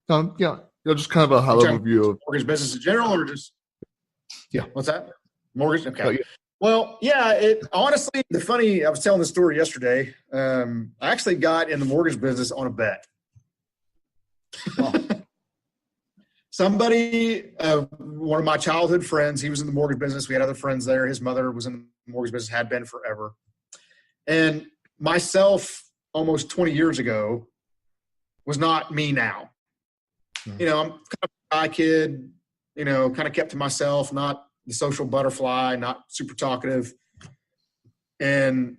Yeah, just kind of a high level view of mortgage business in general, or just what's that? Mortgage? Okay. Yeah. Well, yeah. It honestly, I was telling this story yesterday. I actually got in the mortgage business on a bet. Wow. Somebody, one of my childhood friends, he was in the mortgage business. We had other friends there. His mother was in the mortgage business, had been forever. And myself, almost 20 years ago, was not me now. I'm kind of a shy kid, kind of kept to myself, not the social butterfly, not super talkative. And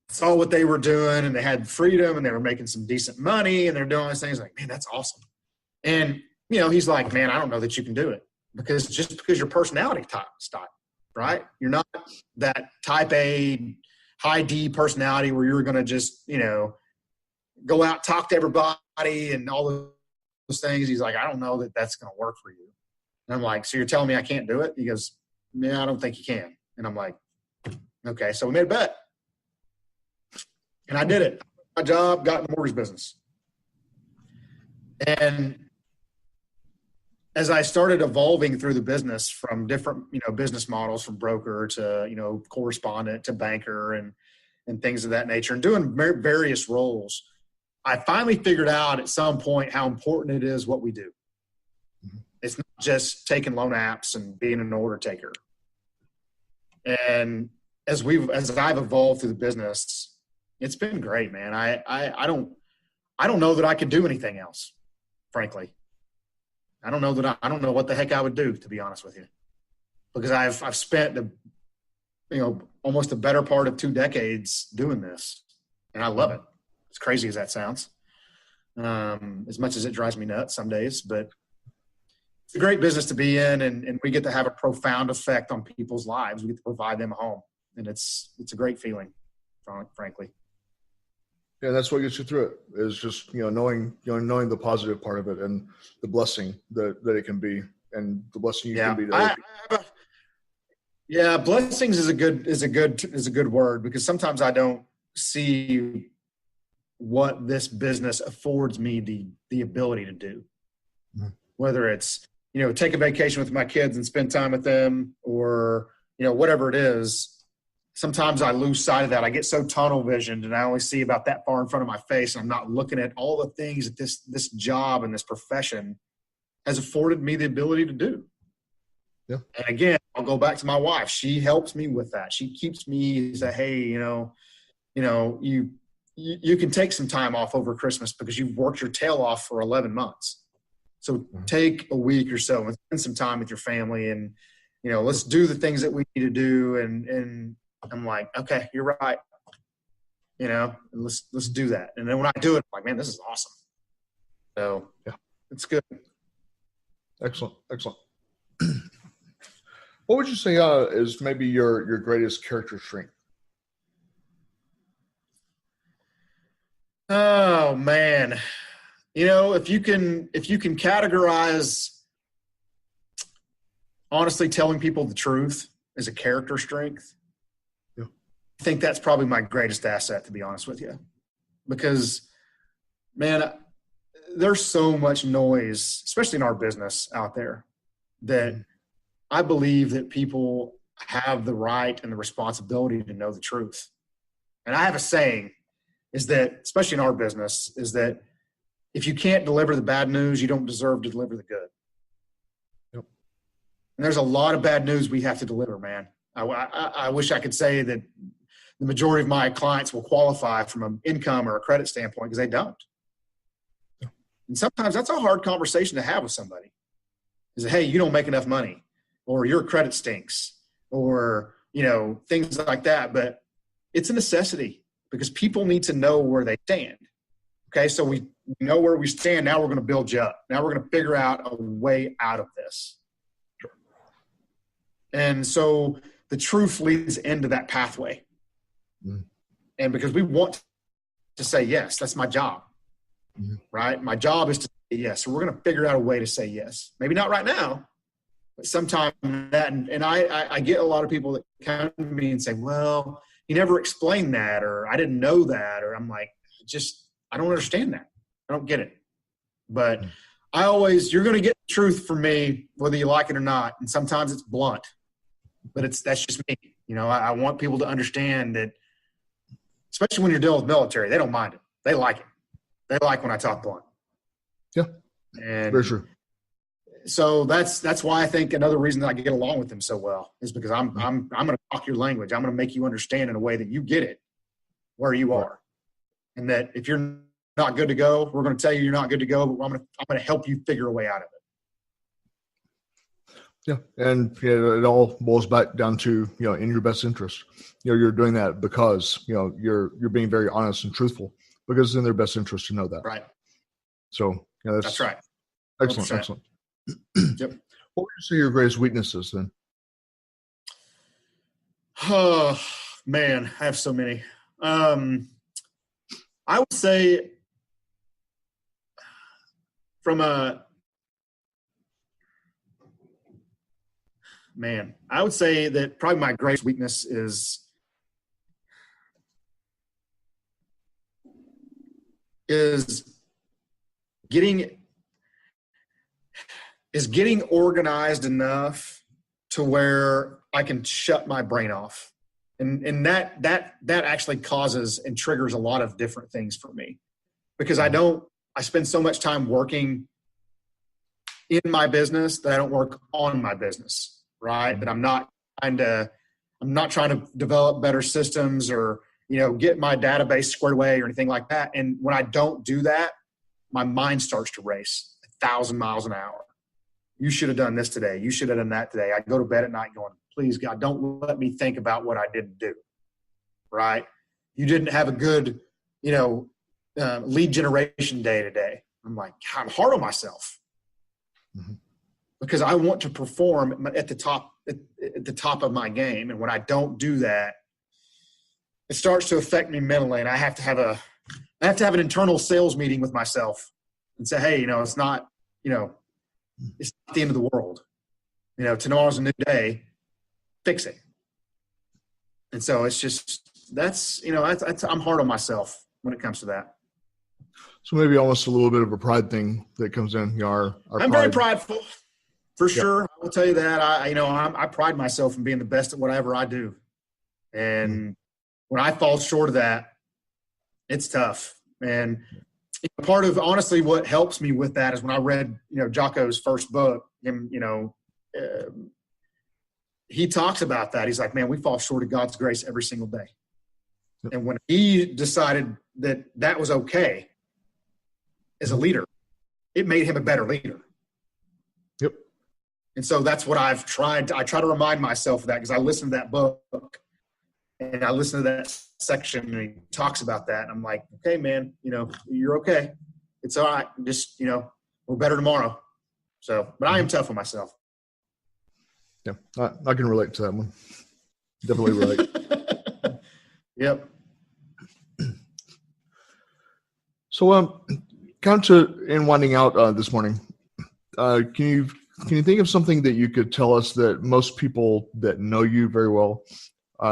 saw what they were doing, and they had freedom, and they were making some decent money, and they're doing all these things. Like, man, that's awesome. And, he's like, man, I don't know that you can do it because your personality style, right? You're not that type A, high D personality where you're going to just, go out, talk to everybody and all those things. He's like, I don't know that that's going to work for you. And I'm like, so you're telling me I can't do it? He goes, yeah, I don't think you can. And I'm like, okay. So we made a bet. And I did it. My job, got in the mortgage business. And as I started evolving through the business from different, business models, from broker to, correspondent to banker and things of that nature, and doing various roles, I finally figured out at some point how important it is what we do. It's not just taking loan apps and being an order taker. And as I've evolved through the business, it's been great, man. I don't know that I could do anything else, frankly. I don't know what the heck I would do, to be honest with you, because I've spent almost the better part of 2 decades doing this, and I love it. As crazy as that sounds, as much as it drives me nuts some days, but it's a great business to be in, and we get to have a profound effect on people's lives. We get to provide them a home, and it's a great feeling, frankly. Yeah, that's what gets you through it, is just, knowing the positive part of it and the blessing that it can be, and the blessing you can be to other people. Yeah, blessings is a good word, because sometimes I don't see what this business affords me the ability to do. Mm-hmm. Whether it's, take a vacation with my kids and spend time with them, or, whatever it is. Sometimes I lose sight of that. I get so tunnel visioned, and I only see about that far in front of my face. And I'm not looking at all the things that this job and this profession has afforded me the ability to do. Yeah. And again, I'll go back to my wife. She helps me with that. She keeps me say, hey, you can take some time off over Christmas because you've worked your tail off for 11 months. So take a week or so and spend some time with your family, and, let's do the things that we need to do. And I'm like, okay, you're right. Let's do that. And then when I do it, I'm like, man, this is awesome. So yeah, it's good. Excellent. What would you say is maybe your greatest character strength? Oh man. If you can categorize honestly telling people the truth as a character strength, I think that's probably my greatest asset, to be honest with you, because, man, there's so much noise, especially in our business out there, that I believe that people have the right and the responsibility to know the truth. And I have a saying is that, especially in our business, is that if you can't deliver the bad news, you don't deserve to deliver the good. Yep. And there's a lot of bad news we have to deliver, man. I wish I could say that the majority of my clients will qualify from an income or a credit standpoint, because they don't. Yeah. And sometimes that's a hard conversation to have with somebody. Is that, hey, you don't make enough money, or your credit stinks, or, things like that. But it's a necessity, because people need to know where they stand. Okay, so we know where we stand. Now we're going to build you up. Now we're going to figure out a way out of this. And so the truth leads into that pathway. And because we want to say yes, that's my job, right? My job is to say yes. So we're going to figure out a way to say yes. Maybe not right now, but sometime that. And I get a lot of people that come to me and say, well, you never explained that, or I didn't know that, or I'm like, I don't understand that. I don't get it. But you're going to get the truth from me, whether you like it or not. And sometimes it's blunt, but that's just me. I want people to understand that, especially when you're dealing with military, they don't mind it. They like it. They like when I talk blunt. Yeah. And very true. So that's why I think another reason that I get along with them so well is because I'm going to talk your language. I'm going to make you understand in a way that you get it where you are. And that if you're not good to go, we're going to tell you you're not good to go, but I'm going to help you figure a way out of it. Yeah. And it all boils back down to, in your best interest. You're doing that because, you're being very honest and truthful because it's in their best interest to know that. Right. So, that's right. Excellent. 100%. Excellent. Yep. What would you say your greatest weaknesses then? Oh, man, I have so many. I would say I would say that probably my greatest weakness is getting organized enough to where I can shut my brain off. And that actually causes and triggers a lot of different things for me because I spend so much time working in my business that I don't work on my business, right? That I'm not trying to develop better systems or, get my database squared away or anything like that. And when I don't do that, my mind starts to race 1,000 miles an hour. You should have done this today. You should have done that today. I go to bed at night going, please, God, don't let me think about what I didn't do, right? You didn't have a good, lead generation day today. I'm like, I'm hard on myself because I want to perform at the top of my game. And when I don't do that, it starts to affect me mentally. And I have to have an internal sales meeting with myself and say, hey, it's not the end of the world. Tomorrow's a new day. Fix it. And so it's just, I'm hard on myself when it comes to that. So maybe almost a little bit of a pride thing that comes in. I'm very prideful, for sure. I will tell you that. I pride myself in being the best at whatever I do. And when I fall short of that, it's tough. And part of, honestly, what helps me with that is when I read, Jocko's first book, he talks about that. He's like, man, we fall short of God's grace every single day. Yep. And when he decided that was okay as a leader, it made him a better leader. Yep. And so that's what I try to remind myself of that because I listened to that book and I listened to that section and he talks about that. And I'm like, okay, man, you're okay. It's all right. Just, we're better tomorrow. So, but I am tough on myself. Yeah, I can relate to that one. Definitely relate. Yep. So, kind of in winding out this morning, can you think of something that you could tell us that most people that know you very well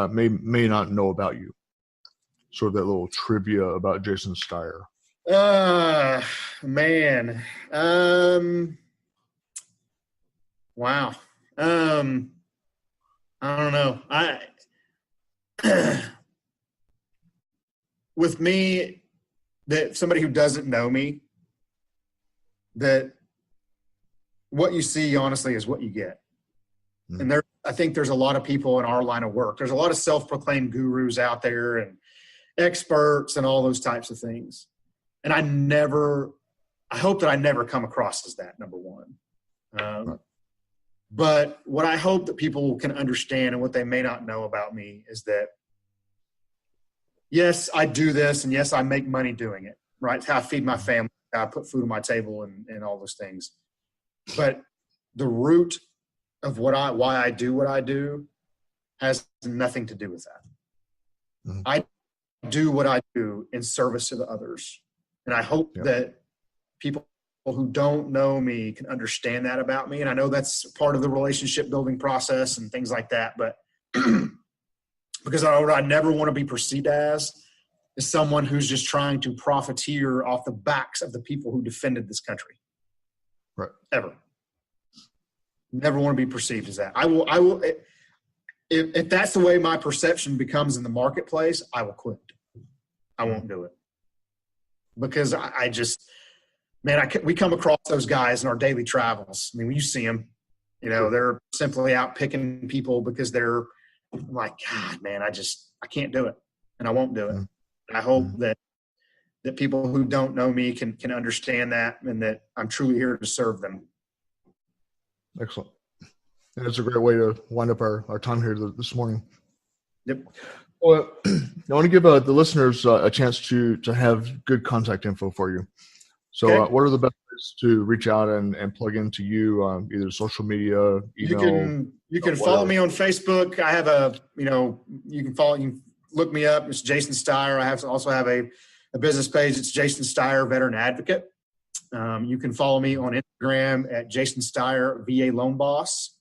may not know about you? Sort of that little trivia about Jason Stier. Man. Wow. I don't know. With me, that somebody who doesn't know me, that what you see honestly is what you get. Mm-hmm. And I think there's a lot of people in our line of work. There's a lot of self-proclaimed gurus out there and experts and all those types of things. And I hope that I never come across as that, number one. Right. But what I hope that people can understand and what they may not know about me is that, yes, I do this, and yes, I make money doing it, right? It's how I feed my family, how I put food on my table and all those things. But the root of why I do what I do has nothing to do with that. Mm-hmm. I do what I do in service to the others. And I hope that people who don't know me can understand that about me. And I know that's part of the relationship building process and things like that. But because what I never want to be perceived as is someone who's just trying to profiteer off the backs of the people who defended this country. Right. Ever. Never want to be perceived as that. I will, if that's the way my perception becomes in the marketplace, I will quit. I won't do it. Because I just, man, we come across those guys in our daily travels. I mean, when you see them, you know, they're simply out picking people because I'm like, God, man, I can't do it, and I won't do it. And I hope that people who don't know me can understand that, and that I'm truly here to serve them. Excellent. And it's a great way to wind up our time here this morning. Yep. Well, I want to give the listeners a chance to have good contact info for you. So Okay. What are the best ways to reach out and plug into you, either social media, email? You can follow me on Facebook. I have you can look me up. It's Jason Stier. I also have a business page. It's Jason Stier Veteran Advocate. You can follow me on Instagram at Jason Stier VA Loan Boss.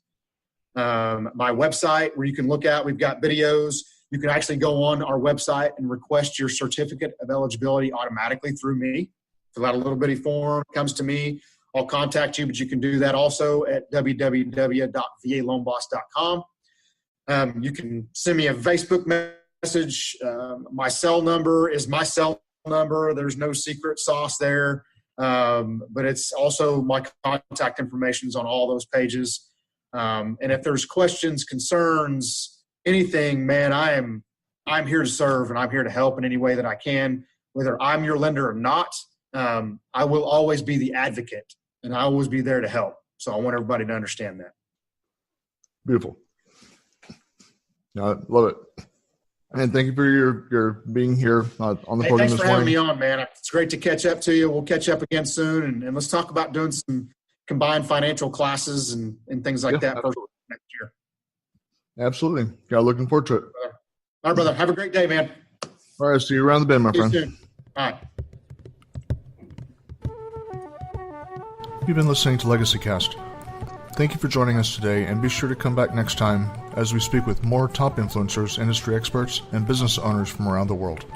My website where you can look at, we've got videos. You can actually go on our website and request your certificate of eligibility automatically through me. Fill out a little bitty form, comes to me. I'll contact you, but you can do that also at www.valoanboss.com. You can send me a Facebook message. My cell number is my cell number. There's no secret sauce there. But it's also my contact information is on all those pages. And if there's questions, concerns, anything, man, I'm here to serve, and I'm here to help in any way that I can, whether I'm your lender or not. I will always be the advocate, and I will always be there to help. So I want everybody to understand that. Beautiful. I love it. And thank you for your being here on the podium this morning. Thanks for having me on, man. It's great to catch up to you. We'll catch up again soon, and let's talk about doing some combined financial classes and things like that for next year. Absolutely. Yeah, looking forward to it. All right, brother. Have a great day, man. All right, see you around the bend, my friend. See you soon. All right. You've been listening to Legacy Cast. Thank you for joining us today, and be sure to come back next time as we speak with more top influencers, industry experts, and business owners from around the world.